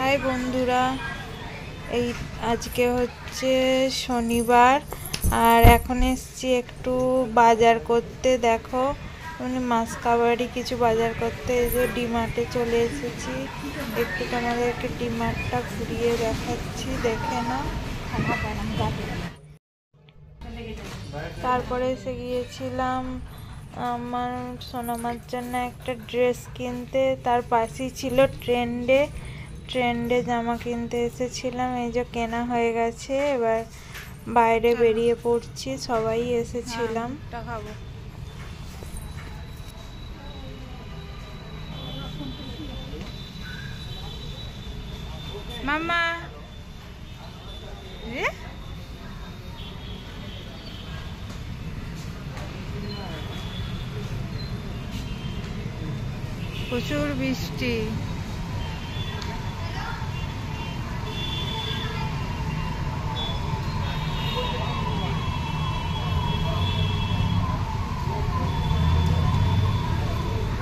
High বন্ধুরা, এই আজকে হচ্ছে শনিবার আর এখন এসছি একটু বাজার করতে। দেখো মানে মাসকাবারি কিছু বাজার করতে, এই যে ডিমার্টে চলে এসেছি। একটু তোমাদেরকে ডিমার্টটা ঘুরিয়ে দেখাচ্ছি, দেখে নাও। তারপরে এসে গিয়েছিলাম আমার সোনামার জন্য একটা ড্রেস কিনতে। তার পাশেই ছিল ট্রেন্ডে জামা কিনতে এসেছিলাম। এই যে কেনা হয়ে গেছে, এবার বাইরে বেরিয়ে পড়ছি। সবাই এসেছিলাম। খাবো মামা প্রচুর বৃষ্টি।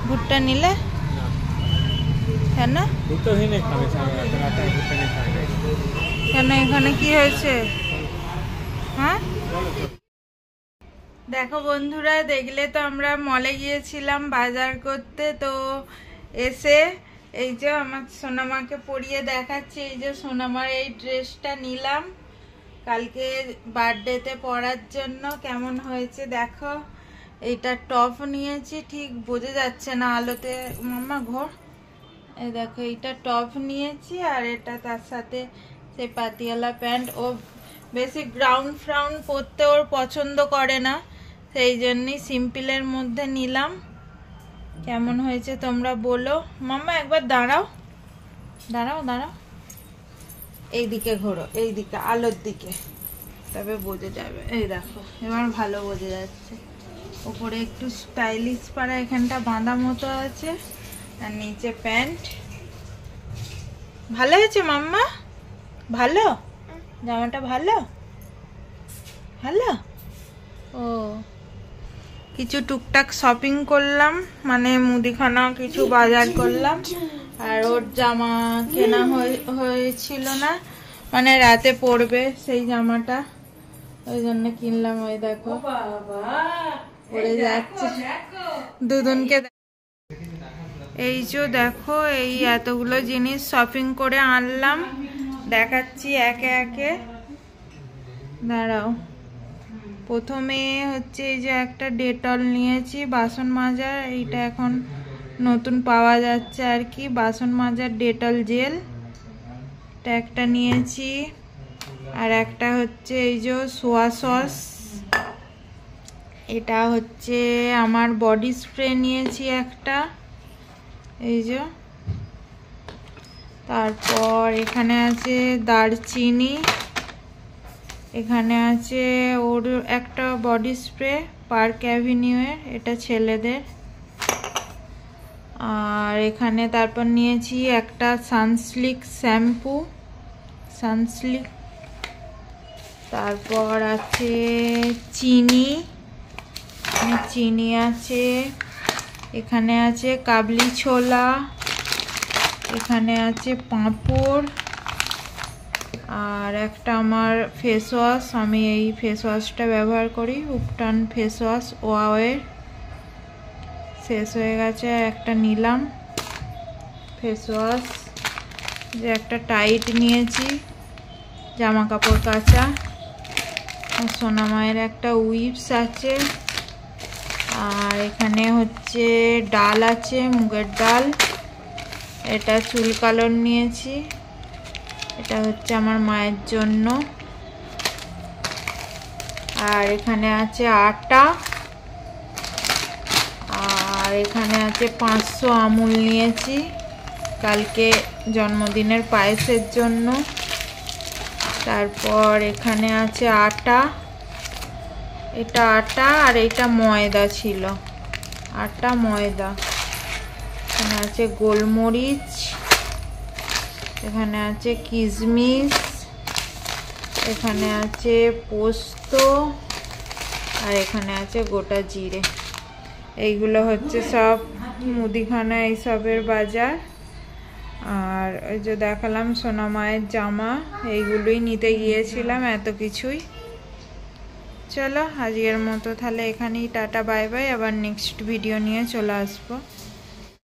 ভুট্টা নিলে কেন? কেন এখানে কি হয়েছে? হ্যাঁ দেখো বন্ধুরা, দেখলে তো আমরা মলে গিয়েছিলাম বাজার করতে। তো এসে এই যে আমার সোনামাকে পরিয়ে দেখাচ্ছি। এই যে সোনামার এই ড্রেসটা নিলাম কালকে বার্থডেতে পরার জন্য। কেমন হয়েছে দেখো। এইটা টপ নিয়েছি, ঠিক বোঝা যাচ্ছে না আলোতে। মাম্মা ঘর, এই দেখো এইটা টপ নিয়েছি আর এটা তার সাথে সেই পাতিয়ালা প্যান্ট। ও বেশি গ্রাউন্ড ফ্রাউন্ড পরতে ওর পছন্দ করে না, সেই জন্যই সিম্পলের মধ্যে নিলাম। কেমন হয়েছে তোমরা বলো। মাম্মা একবার দাঁড়াও দাঁড়াও দাঁড়াও, এইদিকে ঘোরো, এইদিকে আলোর দিকে, তবে বোঝা যাবে। এই দেখো এবার ভালো বোঝা যাচ্ছে। উপরে একটু স্টাইলিশ পাড়া এখানটা বাঁধা মতো আছে, আর নিচে প্যান্ট। ভালো হয়েছে মাম্মা? ভালো জামাটা? ভালো ভালো। ও কিছু টুকটাক শপিং করলাম, মানে মুদিখানা কিছু বাজার করলাম। আর ওর জামা কেনা হয়েছিল না, মানে রাতে পরবে সেই জামাটা, ওই জন্য কিনলাম। ওই দেখো পরে যাচ্ছে দুজনকে। এই যে দেখো এই এতগুলো জিনিস শপিং করে আনলাম, দেখাচ্ছি একে একে। দাঁড়াও, প্রথমে হচ্ছে এই যে একটা ডেটল নিয়েছি বাসন মাজার। এইটা এখন নতুন পাওয়া যাচ্ছে আর কি, বাসন মাজার ডেটল জেল, এটা একটা নিয়েছি। আর একটা হচ্ছে এই যে সোয়া সস, এটা হচ্ছে আমার বডি স্প্রে নিয়েছি একটা, এই যে। তারপর এখানে আছে দারচিনি, এখানে আছে ওর একটা বডি স্প্রে পার্ক অ্যাভিনিউয়ের, এটা ছেলেদের। আর এখানে তারপর নিয়েছি একটা সানসিল্ক শ্যাম্পু, সানসিল্ক। তারপর আছে চিনি আছে, এখানে আছে কাবলি ছোলা, এখানে আছে পাঁপড়। আর একটা আমার ফেস ওয়াশ, আমি এই ফেস ওয়াশটা ব্যবহার করি, উপটান ফেস ওয়াশ ওয়াওয়ের, শেষ হয়ে গেছে। একটা নিলাম ফেস ওয়াশ। যে একটা টাইট নিয়েছি জামা কাপড় কাচা। আর সোনামায়ের একটা উইপস আছে। আর এখানে হচ্ছে ডাল আছে, মুগের ডাল, এটা চুল কালার নিয়েছি, এটা হচ্ছে আমার মায়ের জন্য। আর এখানে আছে আটা, আর এখানে আছে 500 আমুল নিয়েছি কালকে জন্মদিনের পায়েসের জন্য। তারপর এখানে আছে আটা, এটা আটা আর এটা ময়দা ছিল, আটা ময়দা। এখানে আছে গোলমরিচ, এখানে আছে কিশমিশ, এখানে আছে পোস্ত, আর এখানে আছে গোটা জিরে। এইগুলো হচ্ছে সব মুদিখানা এইসবের বাজার। আর ওই যে দেখালাম সোনা মায়ের জামা, এইগুলোই নিতে গিয়েছিলাম, এত কিছুই। চলো আজকের মতো তাহলে এখানেই টাটা বাই বাই, আবার নেক্সট ভিডিও নিয়ে চলে আসবো।